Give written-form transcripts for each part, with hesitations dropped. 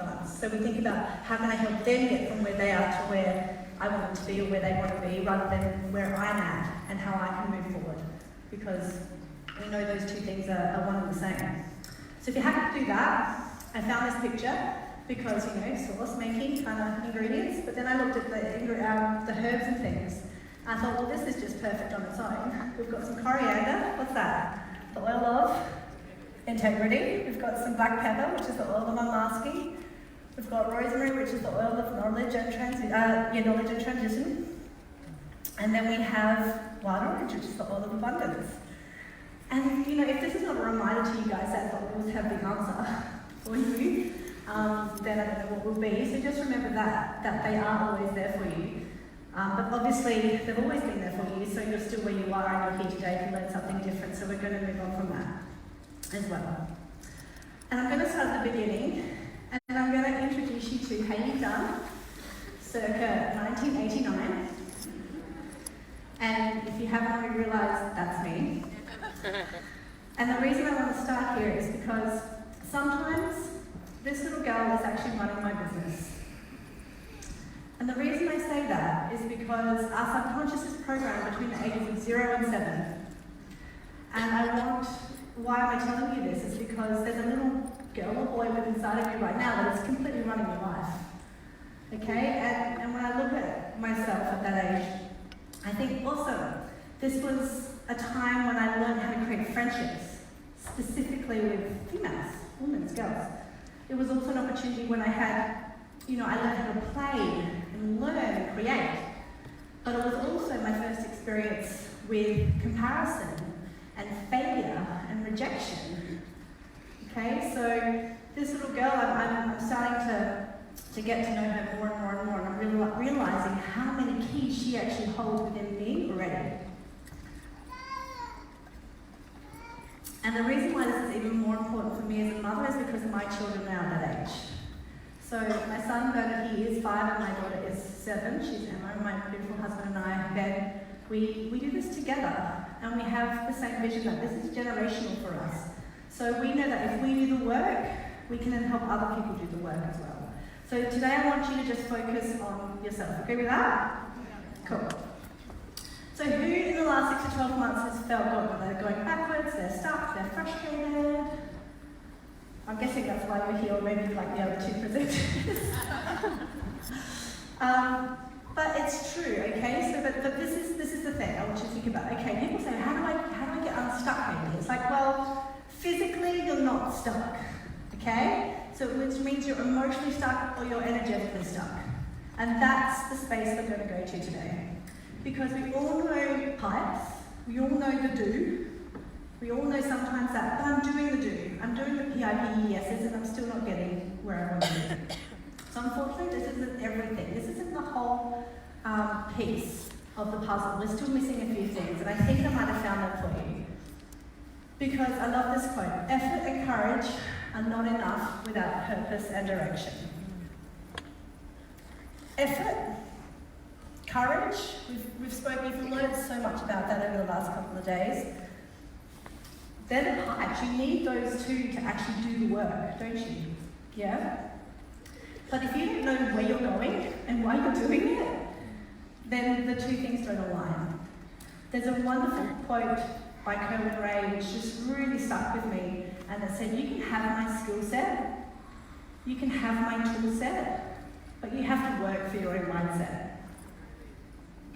advance. So we think about how can I help them get from where they are to where I want them to be or where they want to be, rather than where I'm at and how I can move forward. Because we know those two things are one and the same. So if you're happy to do that, I found this picture because, sauce making kind of ingredients, but then I looked at the herbs and things. I thought, well, this is just perfect on its own. We've got some coriander. What's that? The oil of integrity. We've got some black pepper, which is the oil of unmasking. We've got rosemary, which is the oil of knowledge and transition. And then we have wild orange, which is the oil of abundance. And if this is not a reminder to you guys that the oils have the answer for you, then I don't know what will be. So just remember that they are always there for you. But obviously, they've always been there for you, so you're still where you are and you're here today to learn something different, so we're going to move on from that as well. And I'm going to start at the beginning, and I'm going to introduce you to Hayley circa 1989. And if you haven't already realised, that's me. And the reason I want to start here is because sometimes this little girl is actually running my business. And the reason I say that is because our subconscious is programmed between the ages of 0 and 7. And why am I telling you this? Is because there's a little girl or boy within inside of you right now that is completely running your life. Okay? And when I look at myself at that age, I think also this was a time when I learned how to create friendships, specifically with females, women, girls. It was also an opportunity when I learned how to play and learn and create. But it was also my first experience with comparison and failure and rejection. Okay, so this little girl, I'm starting to get to know her more and more and more, and I'm realizing how many keys she actually holds within me already. And the reason why this is even more important for me as a mother is because my children are now that age. So my son Bernard, he is 5 and my daughter is 7. She's Emma, and my beautiful husband and I, Ben, we do this together, and we have the same vision that this is generational for us. So we know that if we do the work, we can then help other people do the work as well. So today I want you to just focus on yourself. Agree with that? Cool. So who in the last 6 to 12 months has felt that they're going backwards, they're stuck, they're frustrated? I'm guessing that's why you're here, or maybe like the other two presenters. But it's true, okay? So, but this is the thing I want you to think about. Okay, people say, how do I get unstuck maybe? It's like, well, physically you're not stuck, okay? So which means you're emotionally stuck or you're energetically stuck. And that's the space we're going to go to today. Because we all know pipes, we all know the do, we all know sometimes that, but I'm doing the do. I'm doing the PIPESs and I'm still not getting where I want to be. So unfortunately, this isn't everything. This isn't the whole piece of the puzzle. We're still missing a few things, and I think I might have found them for you. Because I love this quote, effort and courage are not enough without purpose and direction. Effort, courage, we've learned so much about that over the last couple of days. They're the pipes. You need those two to actually do the work, don't you? Yeah? But if you don't know where you're going and why you're doing it, then the two things don't align. There's a wonderful quote by Kerwin Ray which just really stuck with me, and it said, you can have my skill set, you can have my tool set, but you have to work for your own mindset.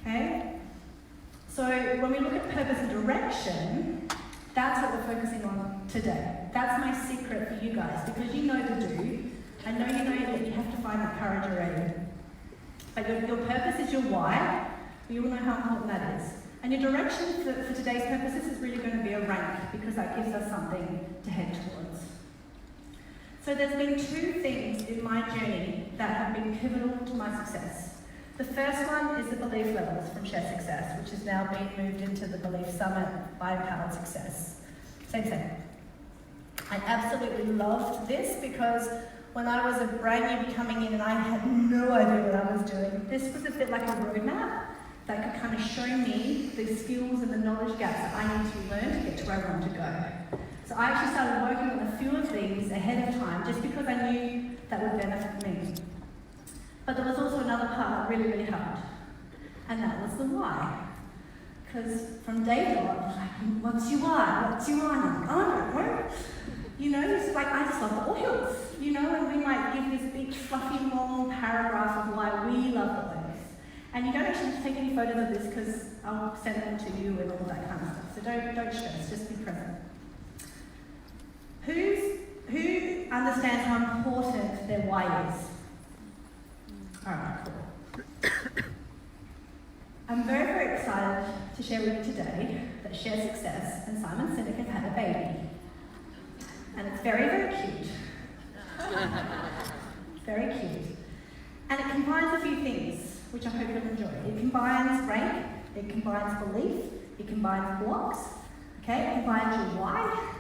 Okay? So when we look at purpose and direction, that's what we're focusing on today. That's my secret for you guys, because you know the do. I know you know that you have to find that courage already. But your purpose is your why. We all know how important that is. And your direction for today's purposes is really going to be a rank, because that gives us something to head towards. So there's been two things in my journey that have been pivotal to my success. The first one is the belief levels from Share Success, which is now being moved into the Belief Summit by Empowered Success. Same. I absolutely loved this because when I was a brand new coming in and I had no idea what I was doing, this was a bit like a roadmap that could kind of show me the skills and the knowledge gaps that I need to learn to get to where I want to go. So I actually started working on a few of these ahead of time, just because I knew that would benefit me. But there was also another part that really, really hard, and that was the why. Because from day one, like, what's your why? What's your why? I don't know. You know, it's like, I just love the oils, you know, and we might give this big, fluffy, long paragraph of why we love the oils. And you don't actually have to take any photos of this because I'll send them to you and all that kind of stuff. So don't stress, just be present. Who understands how important their why is? Alright, cool. I'm very, very excited to share with you today that Share Success and Simon Sinek have had a baby. And it's very, very cute. Very cute. And it combines a few things, which I hope you'll enjoy. It combines rank, it combines belief, it combines blocks, okay? It combines your why.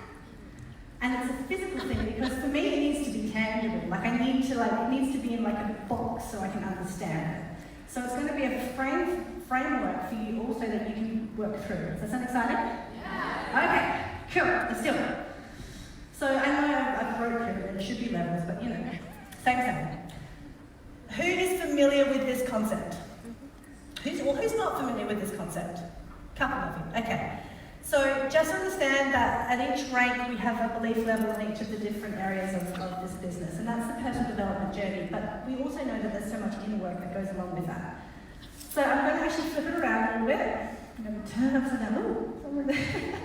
And it's a physical thing, because for me it needs to be tangible. Like it needs to be in like a box so I can understand it. So it's going to be a framework for you also that you can work through. Does that sound exciting? Yeah. Okay, cool, let's do it. So I know I've wrote through it, it should be levels, but you know, same. Who is familiar with this concept? Who's not familiar with this concept? Couple of you, okay. So just understand that at each rank we have a belief level in each of the different areas of this business, and that's the personal development journey, but we also know that there's so much inner work that goes along with that. So I'm going to actually flip it around a little bit. I'm going to turn it upside down. Ooh, someone there.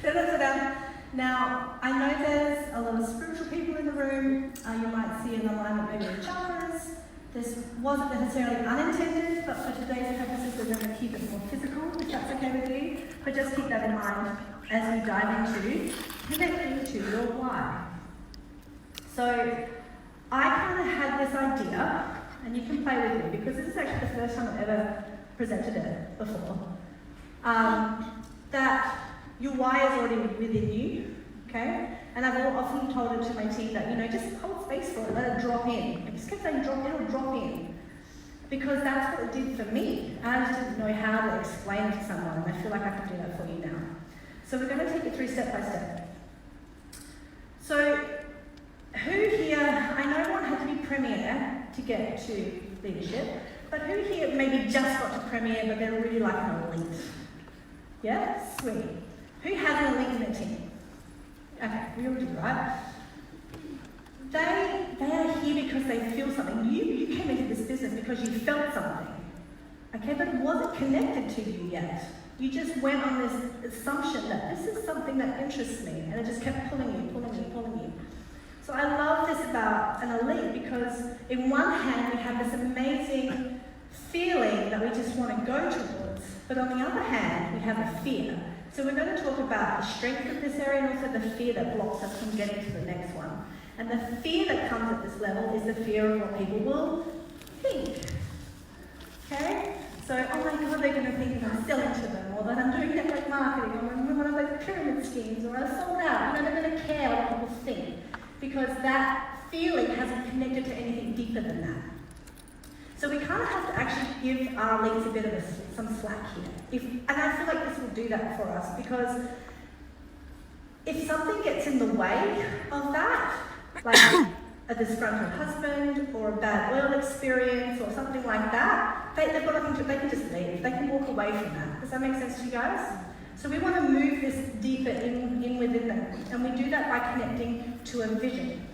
Turn it upside down. Now, I know there's a lot of spiritual people in the room. You might see an alignment maybe with chakras. This wasn't necessarily unintended, but for today's purposes, we're going to keep it more physical, if that's okay with you. But just keep that in mind as we dive into connecting to your why. So, I kind of had this idea, and you can play with me, because this is actually the first time I've ever presented it before, that your why is already within you, okay? And I've often told it to my team that, you know, just hold space for it, let it drop in. I just kept saying it'll drop in. Because that's what it did for me. And I just didn't know how to explain it to someone, and I feel like I can do that for you now. So we're going to take it through step by step. So, who here, I know everyone had to be Premier to get to leadership, but who here maybe just got to Premier but they're really like an elite? Yeah? Sweet. Who has an elite in their team? Okay, we all do, right? They are here because they feel something. You came into this business because you felt something. Okay, but it wasn't connected to you yet. You just went on this assumption that this is something that interests me, and it just kept pulling you. So I love this about an elite because in one hand we have this amazing feeling that we just want to go towards, but on the other hand we have a fear. So we're going to talk about the strength of this area and also the fear that blocks us from getting to the next one. And the fear that comes at this level is the fear of what people will think. Okay? So, oh my God, they're going to think that I'm selling to them, or that I'm doing network marketing, or I'm in one of those pyramid schemes, or I sold out. You know, they're going to care what people think. Because that feeling hasn't connected to anything deeper than that. So we kind of have to actually give our elites a bit of some slack here. And I feel like this will do that for us, because if something gets in the way of that, like a disgruntled husband or a bad oil experience or something like that, they've got nothing to, they can just leave. They can walk away from that. Does that make sense to you guys? So we want to move this deeper in within them, and we do that by connecting to a vision.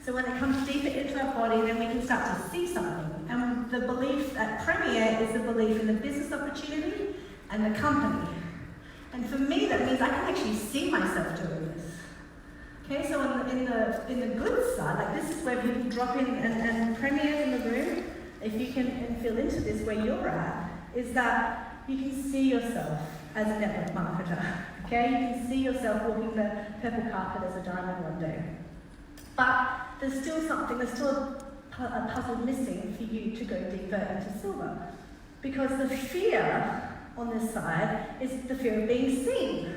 So when it comes deeper into our body, then we can start to see something. And the belief at Premier is the belief in the business opportunity and the company. And for me, that means I can actually see myself doing this. Okay, so in the good side, like this is where people drop in, and Premiers in the room, if you can feel into this where you're at, is that you can see yourself as a network marketer. Okay, you can see yourself walking the purple carpet as a diamond one day. But there's still a puzzle missing for you to go deeper into silver. Because the fear on this side is the fear of being seen.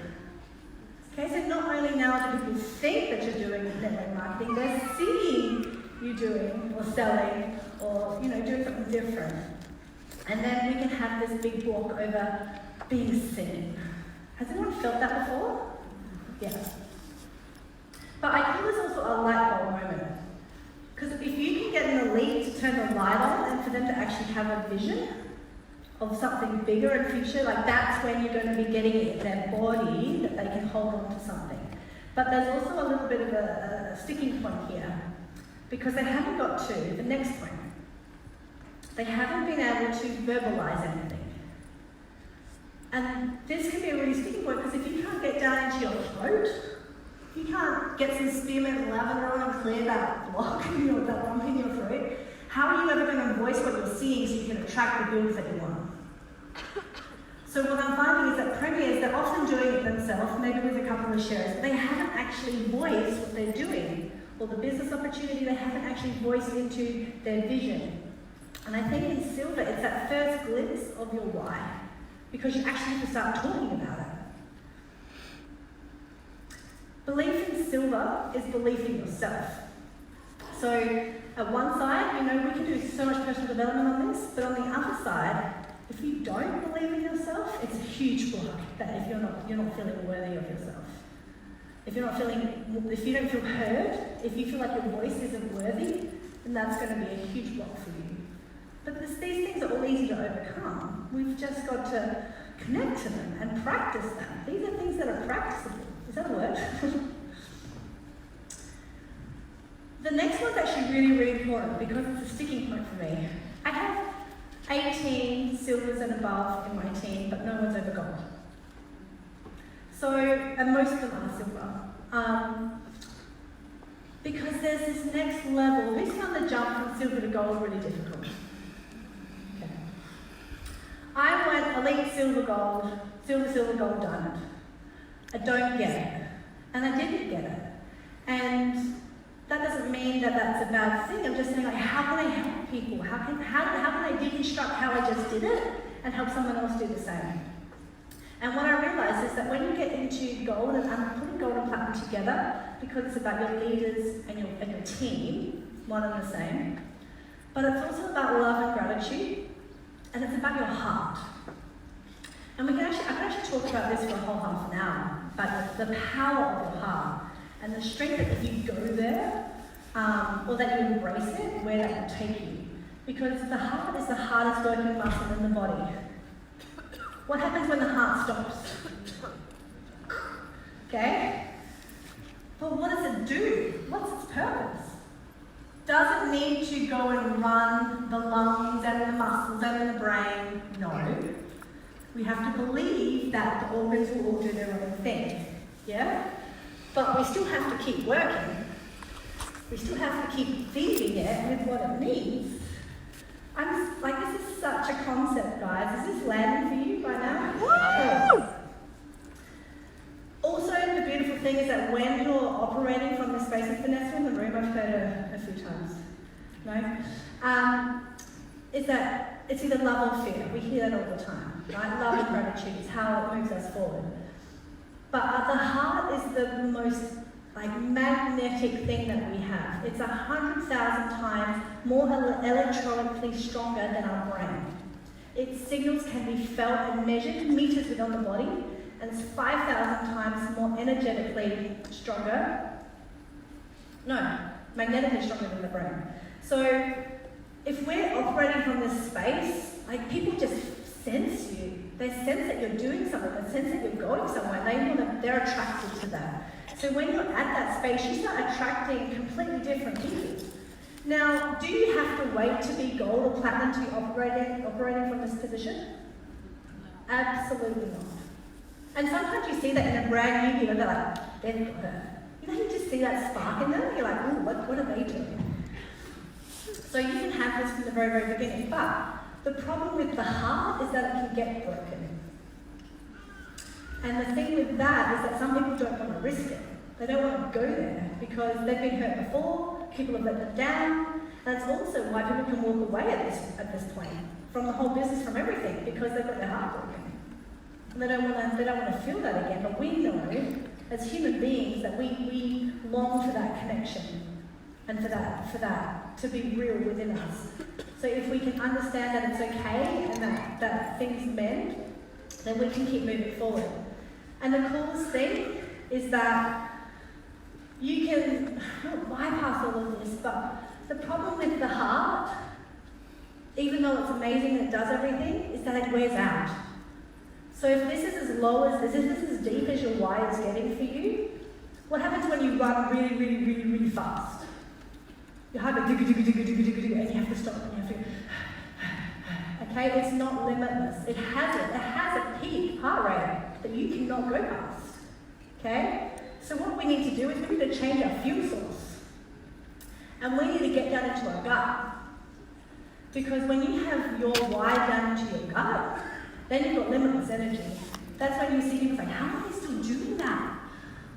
Okay, so not only now do people think that you're doing network marketing, they're seeing you doing or selling or doing something different. And then we can have this big walk over being seen. Has anyone felt that before? Yeah. But I call this also a light bulb moment. actually have a vision of something bigger in future, like that's when you're going to be getting it in their body that they can hold on to something. But there's also a little bit of a sticking point here, because they haven't got to the next point. They haven't been able to verbalize anything. And this can be a really sticking point, because if you can't get down into your throat, you can't get some spearmint lavender on and clear that block in your, that lump in your throat, how are you ever going to voice what you're seeing so you can attract the builds that you want? So what I'm finding is that premiers, they're often doing it themselves, maybe with a couple of shares, but they haven't actually voiced what they're doing, or the business opportunity, they haven't actually voiced into their vision. And I think in silver, it's that first glimpse of your why, because you actually have to start talking about it. Belief in silver is belief in yourself. So at one side, you know, we can do so much personal development on this, but on the other side, if you don't believe in yourself, it's a huge block that if you're not feeling worthy of yourself. If you don't feel heard, if you feel like your voice isn't worthy, then that's going to be a huge block for you. But these things are all easy to overcome. We've just got to connect to them and practice them. These are things that are practicable. Is that a word? The next one's actually really, really important because it's a sticking point for me. I have 18 silvers and above in my team, but no one's over gold. So, and most of them are silver. Because there's this next level. Who's found the jump from silver to gold really difficult? Okay. I went elite silver, gold, silver, gold, diamond. I don't get it. And I didn't get it. And that doesn't mean that that's a bad thing. I'm just saying, like, how can I help people? How can I deconstruct how I just did it and help someone else do the same? And what I realised is that when you get into gold, and I'm putting gold and platinum together because it's about your leaders and your team, one and the same, but it's also about love and gratitude, and it's about your heart. And I can actually talk about this for a whole half an hour, about the power of your heart and the strength that if you go there, or that you embrace it, where that will take you. Because the heart is the hardest working muscle in the body. What happens when the heart stops? Okay? But what does it do? What's its purpose? Does it need to go and run the lungs and the muscles and the brain? No. We have to believe that the organs will all do their own thing. Yeah? But we still have to keep working. We still have to keep feeding it with what it needs. This is such a concept, guys. Is this landing for you by now? Woo! Also, the beautiful thing is that when you're operating from the space of Vanessa in the room, I've heard her a few times, no? Is that it's either love or fear. We hear that all the time, right? Love and gratitude is how it moves us forward. But the heart is the most magnetic thing that we have. It's 100,000 times more electronically stronger than our brain. Its signals can be felt and measured meters within the body, and it's 5,000 times more energetically stronger. No, magnetically stronger than the brain. So if we're operating from this space, people just sense you. They sense that you're doing something. They sense that you're going somewhere. They're attracted to that. So when you're at that space, you start attracting completely different people. Now, do you have to wait to be gold or platinum to be operating from this position? Absolutely not. And sometimes you see that in a brand new, they're like, they've got it. You just see that spark in them. You're like, ooh, what are they doing? So you can have this from the very, very beginning. But the problem with the heart is that it can get broken. And the thing with that is that some people don't want to risk it. They don't want to go there because they've been hurt before, people have let them down, and it's also why people can walk away at this point, from the whole business, from everything, because they've got their heart broken. And they don't want to feel that again, but we know, as human beings, that we long for that connection, and for that to be real within us. So if we can understand that it's okay, and that things mend, then we can keep moving forward. And the coolest thing is that you can bypass all of this, but the problem with the heart even though it's amazing and it does everything, is that it wears out. So if this is as low as, if this is as deep as your why is getting for you, what happens when you run really, really, really, really fast? Your heart goes and you have to stop and you have to, okay, it's not limitless. It has a peak heart rate that you cannot go past, okay? So what we need to do is we need to change our fuel source. And we need to get down into our gut. Because when you have your why down into your gut, then you've got limitless energy. That's when you see people say, how am I still doing that?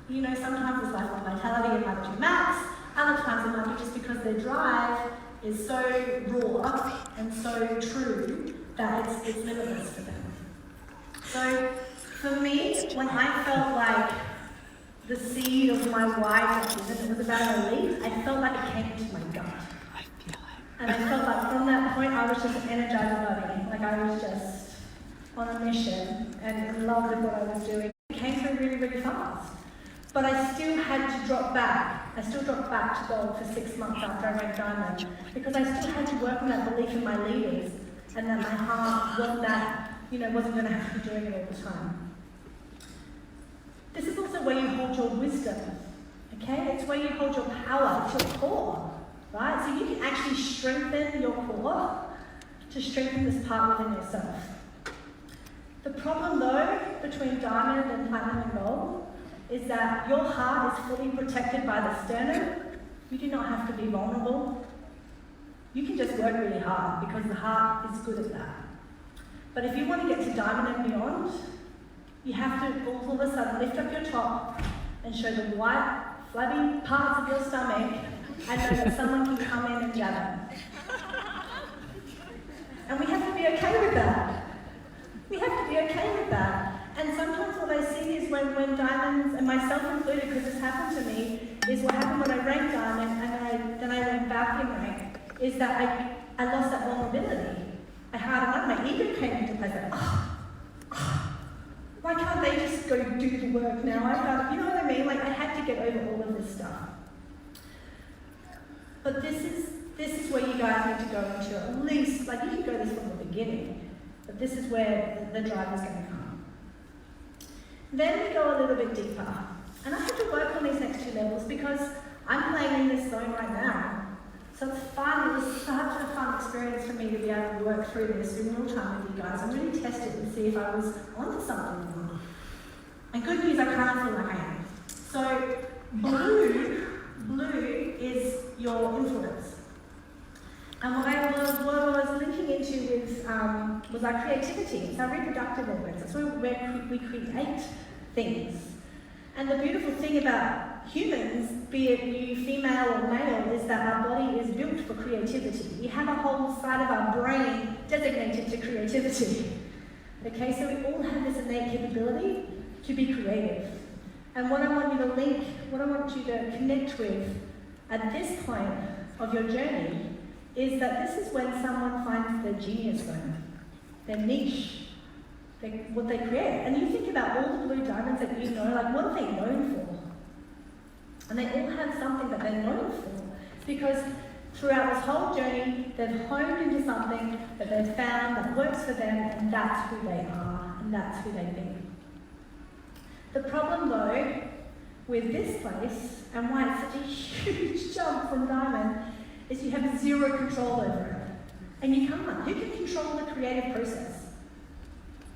You know, sometimes it's like on vitality it might be max, other times it might be just because their drive is so raw and so true that it's limitless for them. So for me, when I felt like the seed of my why it was about a leap, I felt like it came into my gut. And I felt like from that point I was just an energized bunny. Like I was just on a mission and in love with what I was doing. It came through really, really fast. But I still had to drop back. I still dropped back to gold for 6 months after I went diamond because I still had to work on that belief in my leaders and that my heart wasn't that, wasn't going to have to be doing it all the time. This is also where you hold your wisdom, okay? It's where you hold your power, it's your core, right? So you can actually strengthen your core to strengthen this part within yourself. The problem though, between diamond and platinum and gold, is that your heart is fully protected by the sternum. You do not have to be vulnerable. You can just work really hard because the heart is good at that. But if you want to get to diamond and beyond, you have to all of a sudden lift up your top and show the white, flabby parts of your stomach and know that someone can come in and jab them. And we have to be okay with that. We have to be okay with that. And sometimes what I see is when diamonds, and myself included because this happened to me, is what happened when I ranked diamond and then I went back in rank, is that I lost that vulnerability. I had enough, my ego came into play, like, why can't they just go do the work now? You know what I mean? Like I had to get over all of this stuff. But this is where you guys need to go into at least, like you can go this from the beginning, but this is where the drive is going to come. Then we go a little bit deeper. And I have to work on these next 2 levels because I'm playing in this zone right now. So it's fun, it was such a fun experience for me to be able to work through this in real time with you guys and really test it and see if I was onto something. And good news, I kind of feel like I am. So blue is your influence. And what I was linking into was our creativity. It's our reproductive organs. That's where we create things. And the beautiful thing about humans, be it you female or male, is that our body is built for creativity. We have a whole side of our brain designated to creativity. Okay, so we all have this innate capability to be creative. And what I want you to connect with at this point of your journey is that this is when someone finds their genius zone, their niche, what they create. And you think about all the blue diamonds that you know, like what are they known for? And they all have something that they're known for. It's because throughout this whole journey, they've honed into something that they've found that works for them, and that's who they are, and that's who they be. The problem though, with this place, and why it's such a huge jump from diamond, is you have 0 control over it. And you can't. Who can control the creative process?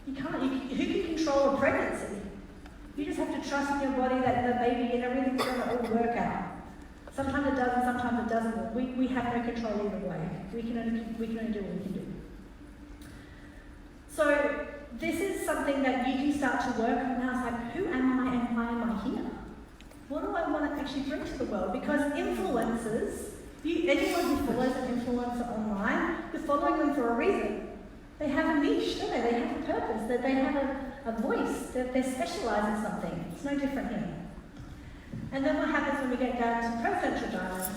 You can't. Who can control a pregnancy? You just have to trust in your body that the baby and everything's going to all work out. Sometimes it does and sometimes it doesn't. We have no control either way. We can only do what we can do. So this is something that you can start to work on now. It's like, who am I and why am I here? What do I want to actually bring to the world? Because influencers, anyone who follows an influencer online, you're following them for a reason. They have a niche, don't they? They have a purpose, that they have a voice, that they specialise in something. It's no different here. And then what happens when we get down to presidential diamond?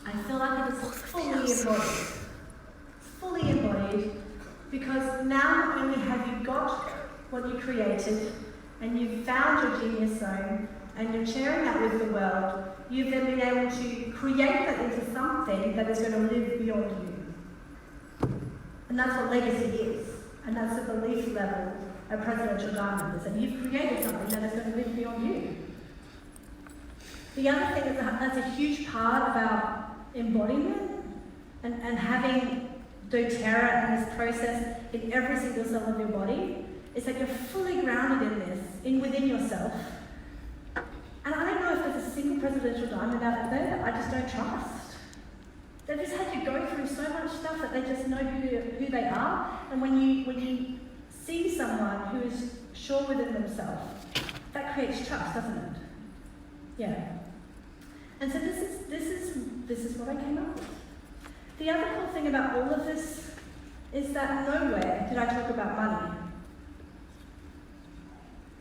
I feel like it is fully embodied. It's fully embodied because now not only have you got what you created and you've found your genius zone and you're sharing that with the world, you've then been able to create that into something that is going to live beyond you. And that's what legacy is. And that's the belief level of presidential diamond, is that you've created something that is going to live beyond you. The other thing that's a huge part about embodiment and having doTERRA and this process in every single cell of your body is that you're fully grounded in this, within yourself. And I don't know if there's a single presidential diamond out there that I just don't trust. They've just had to go through so much stuff that they just know who they are. And when you see someone who is sure within themselves, that creates trust, doesn't it? Yeah. And so this is what I came up with. The other cool thing about all of this is that nowhere did I talk about money.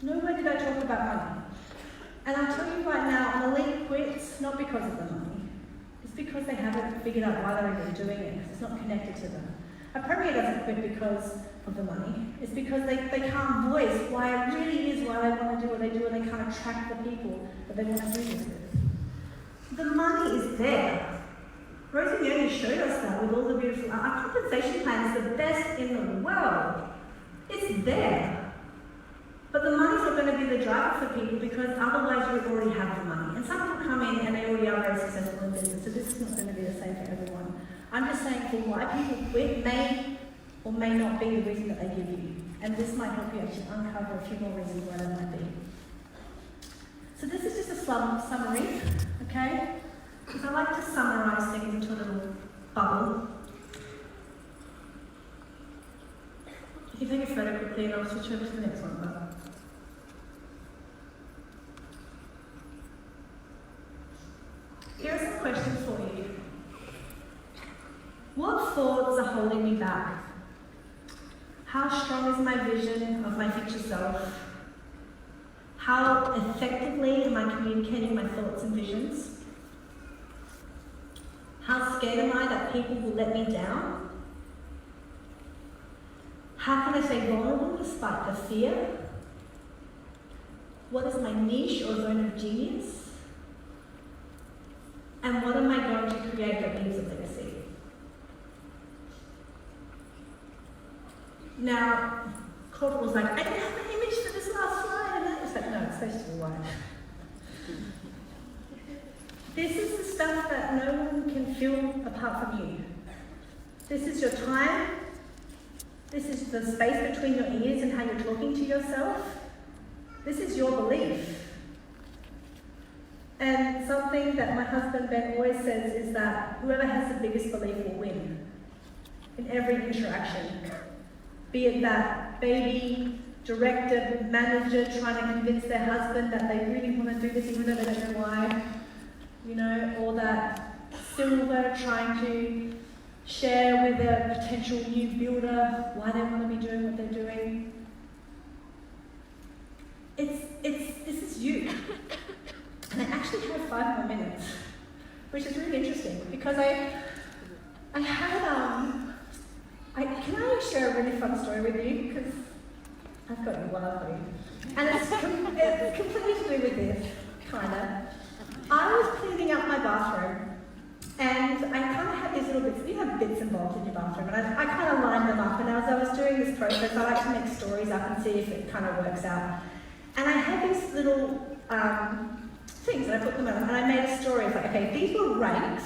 Nowhere did I talk about money. And I'll tell you right now, an elite quits not because of the money. It's because they haven't figured out why they're even doing it, because it's not connected to them. A premier doesn't quit because of the money. It's because they can't voice why it really is why they want to do what they do, and they can't attract the people that they want to do this with. The money is there. Rosie Yoni showed us that with all the beautiful, our compensation plan is the best in the world. It's there. But the money's not going to be the driver for people, because otherwise you already have the money. And some people come in and they already are very successful in business, so this is not going to be the same for everyone. I'm just saying for why people quit may or may not be the reason that they give you. And this might help you actually uncover a few more reasons why that might be. So this is just a summary, okay? Because I like to summarize things into a little bubble. You can take a photo quickly and I'll switch over to the next one. But here are some questions for you. What thoughts are holding me back? How strong is my vision of my future self? How effectively am I communicating my thoughts and visions? How scared am I that people will let me down? How can I stay vulnerable despite the fear? What is my niche or zone of genius? And what am I going to create that leaves a legacy? Now, Claude was like, I didn't have an image for this last slide, and I was like, no, it's supposed to be white. This is the stuff that no one can feel apart from you. This is your time. This is the space between your ears and how you're talking to yourself. This is your belief. And something that my husband Ben always says is that whoever has the biggest belief will win in every interaction. Be it that baby, director, manager trying to convince their husband that they really want to do this even though they don't know why. You know, or that silver trying to share with a potential new builder why they want to be doing what they're doing. This is you. And I actually have 5 more minutes, which is really interesting because I had, can I share a really fun story with you? Because I've got you wild for you. And it's completely to do with this, kind of. I was cleaning up my bathroom, and I kind of had these little bits, you have bits and bobs in your bathroom, and I kind of lined them up, and as I was doing this process, I like to make stories up and see if it kind of works out. And I had these little things, and I put them on, and I made a story of like, okay, these were ranks,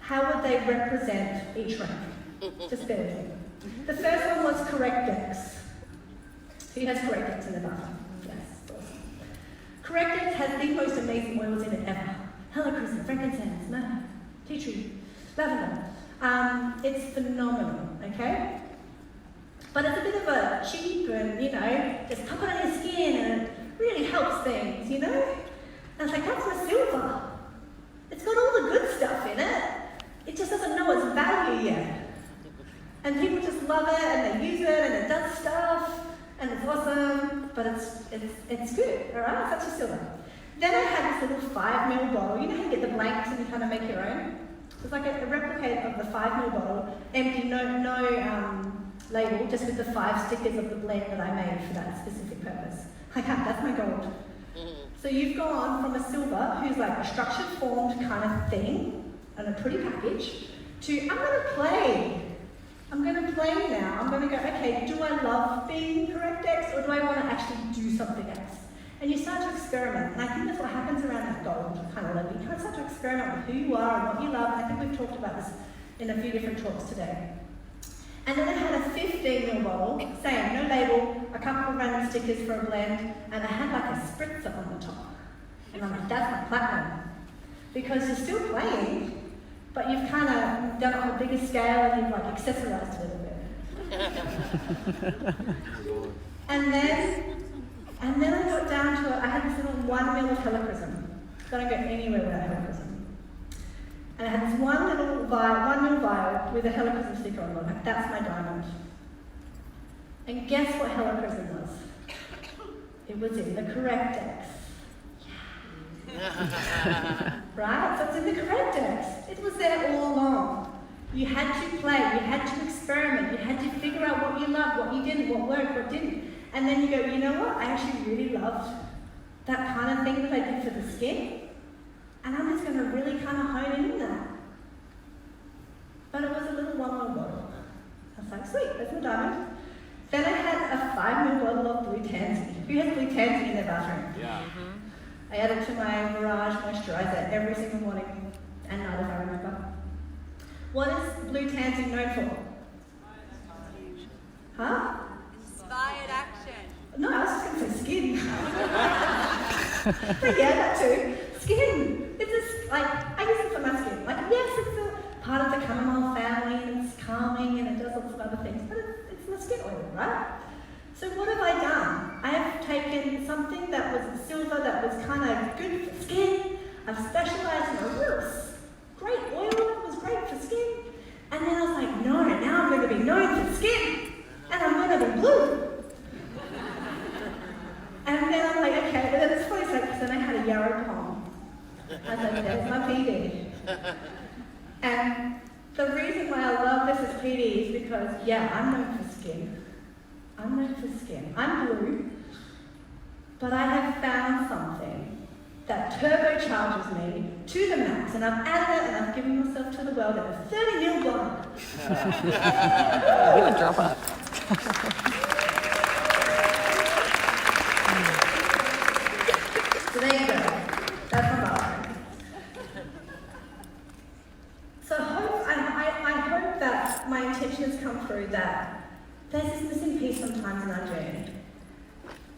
how would they represent each rank? Just bear with me. The first one was correct decks. Who has correct decks in the bathroom? Yes, awesome. Correct decks has the most amazing oils in it ever. Hello, Kristen, frankincense, no, tea tree, lavender. It's phenomenal, okay? But it's a bit of a cheap and, you know, just pop it on your skin and it really helps things, you know? And I was like, that's my silver. It's got all the good stuff in it. It just doesn't know its value yet. And people just love it and they use it and it does stuff and it's awesome, but it's good, all right? That's your silver. Then I had this little 5 ml bottle. You know how you get the blanks and you kind of make your own? It's like a replicate of the 5 ml bottle, empty, no label, just with the 5 stickers of the blend that I made for that specific purpose. Okay, that's my gold. So you've gone from a silver, who's like a structured formed kind of thing, and a pretty package, to I'm going to play. I'm going to play now. I'm going to go, okay, do I love being correct X, or do I want to actually do something else? And you start to experiment. And I think that's what happens around that goal kind of level. You kind of start to experiment with who you are and what you love. And I think we've talked about this in a few different talks today. And then I had a 15ml bottle, same, no label, a couple of random stickers for a blend, and I had like a spritzer on the top. And I'm like, that's my platinum. Because you're still playing, but you've kind of done it on a bigger scale and you've like accessorized a little bit. and then I got down to it, I had this little 1 ml of helichrysum. Don't go anywhere without helichrysum. And I had this one little vial, 1 ml vial with a helichrysum sticker on it. Like, that's my diamond. And guess what helichrysum was? It was in the correct X. Right? So it's in the correct X. It was there all along. You had to play, you had to experiment, you had to figure out what you loved, what you didn't, what worked, what didn't. And then you go, you know what? I actually really loved that kind of thing that I did for the skin. And I'm just going to really kind of hone in on that. But it was a little 1 ml bottle. I was like, sweet, that's my diamond. Then I had a 5 ml bottle of blue tansy. Who has blue tansy in their bathroom? Yeah. I add it to my Mirage moisturizer every single morning and night if I remember. What is blue tansy known for? Huh? Inspired action. No, I was just going to say skin. But yeah, that too. Skin. It's just like, I use it for my skin. Like, yes, it's a part of the chamomile family and it's calming and it does lots of other things, but it's my skin oil, right? So what have I done? I have taken something that was silver, that was kind of good for skin. I've specialized in a real great oil that was great for skin. And then I was like, no, now I'm going to be known for skin. And I'm going to be blue. And then I'm like, okay, but then it's funny, because then I had a yarrow palm. I was like, there's my PD. And the reason why I love this as PD is because, yeah, I'm known for skin. I'm known for skin. I'm blue, but I have found something that turbocharges me to the max, and I've added it and I've given myself to the world in a 30ml bottle. You would drop up. So there you go. That's my bathroom. So I hope that my intention has come through, that there's this missing piece sometimes in our journey.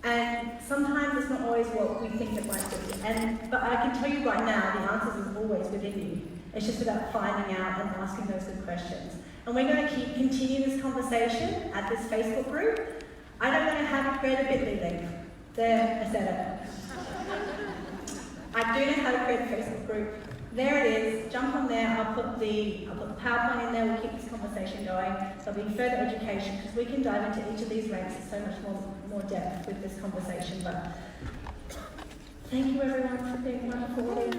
And sometimes it's not always what we think it might be. But I can tell you right now, the answers is always within you. It's just about finding out and asking those good questions. And we're going to continue this conversation at this Facebook group. I don't want to have a create a Bitly link. There, I said it. I do know how to create a Facebook group. There it is. Jump on there. I'll put the PowerPoint in there. We'll keep this conversation going. There'll be further education because we can dive into each of these ranks in so much more depth with this conversation. But thank you everyone for being wonderful.